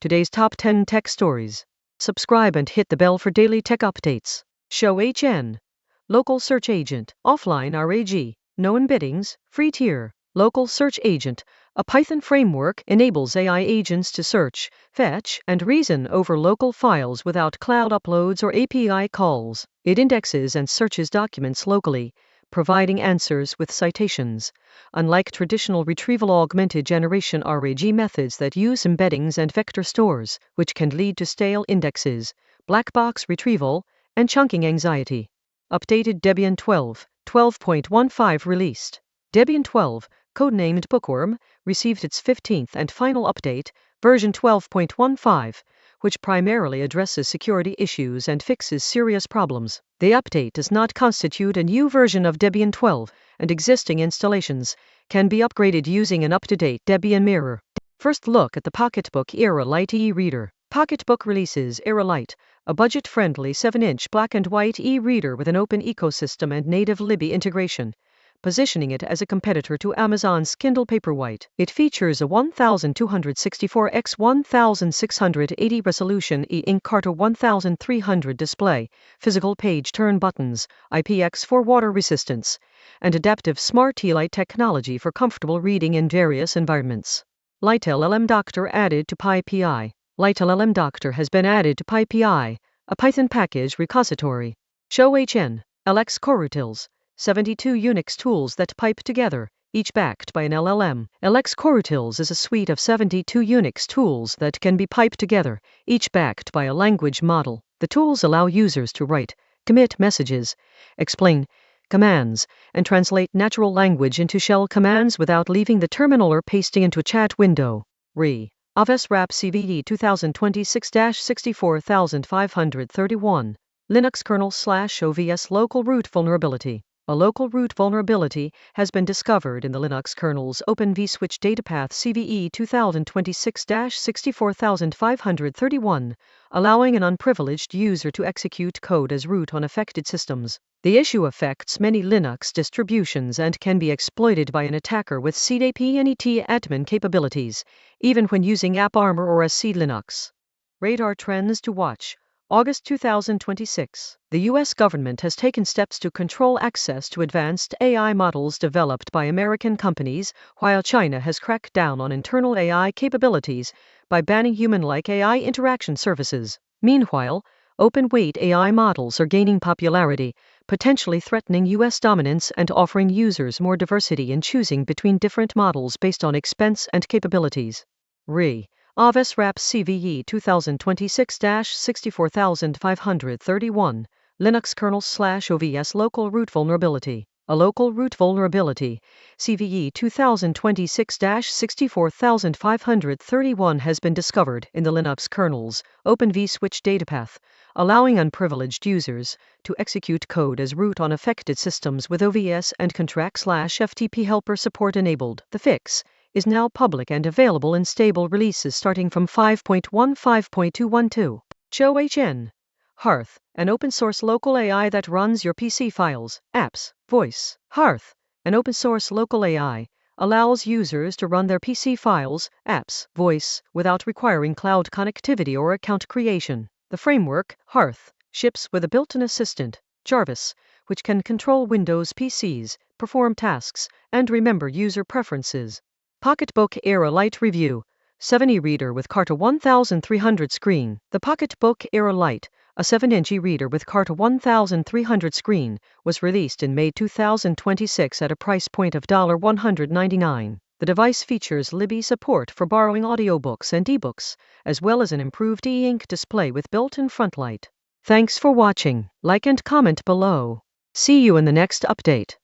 Today's top 10 tech stories. Subscribe and hit the bell for daily tech updates. Show HN. Local Search Agent. Offline RAG. No embeddings. Free tier. Local Search Agent. A Python framework enables AI agents to search, fetch, and reason over local files without cloud uploads or API calls. It indexes and searches documents locally, providing answers with citations. Unlike traditional Retrieval-Augmented-Generation RAG methods that use embeddings and vector stores, which can lead to stale indexes, black box retrieval, and chunking anxiety. Updated Debian 12.15 released. Debian 12, codenamed Bookworm, received its 15th and final update, version 12.15, which primarily addresses security issues and fixes serious problems. The update does not constitute a new version of Debian 12, and existing installations can be upgraded using an up-to-date Debian mirror. First look at the Pocketbook Era Lite e-reader. Pocketbook releases Era Lite, a budget-friendly 7-inch black and white e-reader with an open ecosystem and native Libby integration, positioning it as a competitor to Amazon's Kindle Paperwhite. It features a 1264 x 1680 resolution e-ink Carta 1300 display, physical page turn buttons, IPX4 water resistance, and adaptive smart Lite technology for comfortable reading in various environments. Lite LLM Doctor added to PyPI. Lite LLM Doctor has been added to PyPI, a Python package repository. Show HN. LX Corutils. 72 Unix tools that pipe together, each backed by an LLM. LX Corutils is a suite of 72 Unix tools that can be piped together, each backed by a language model. The tools allow users to write, commit messages, explain commands, and translate natural language into shell commands without leaving the terminal or pasting into a chat window. Aves RAP CVE 2026-64531. Linux kernel/OVS local root vulnerability. A local root vulnerability has been discovered in the Linux kernel's Open vSwitch datapath CVE 2026-64531, allowing an unprivileged user to execute code as root on affected systems. The issue affects many Linux distributions and can be exploited by an attacker with CDAPNET admin capabilities, even when using AppArmor or SC Linux. Radar trends to watch. August 2026. The U.S. government has taken steps to control access to advanced AI models developed by American companies, while China has cracked down on internal AI capabilities by banning human-like AI interaction services. Meanwhile, open-weight AI models are gaining popularity, potentially threatening U.S. dominance and offering users more diversity in choosing between different models based on expense and capabilities. Aves RAP CVE 2026-64531. Linux kernel/OVS local root vulnerability. A local root vulnerability, CVE 2026-64531, has been discovered in the Linux kernel's Open vSwitch datapath, allowing unprivileged users to execute code as root on affected systems with OVS and contract/FTP helper support enabled. The fix is now public and available in stable releases starting from 5.15.212. Show HN. Hearth, an open-source local AI that runs your PC files, apps, voice. Hearth, an open-source local AI, allows users to run their PC files, apps, voice, without requiring cloud connectivity or account creation. The framework, Hearth, ships with a built-in assistant, Jarvis, which can control Windows PCs, perform tasks, and remember user preferences. Pocketbook Era Lite Review. 7 e-reader with Carta 1300 screen. The Pocketbook Era Lite, a 7-inch e-reader with Carta 1300 screen, was released in May 2026 at a price point of $199. The device features Libby support for borrowing audiobooks and ebooks, as well as an improved e-ink display with built-in front light. Thanks for watching. Like and comment below. See you in the next update.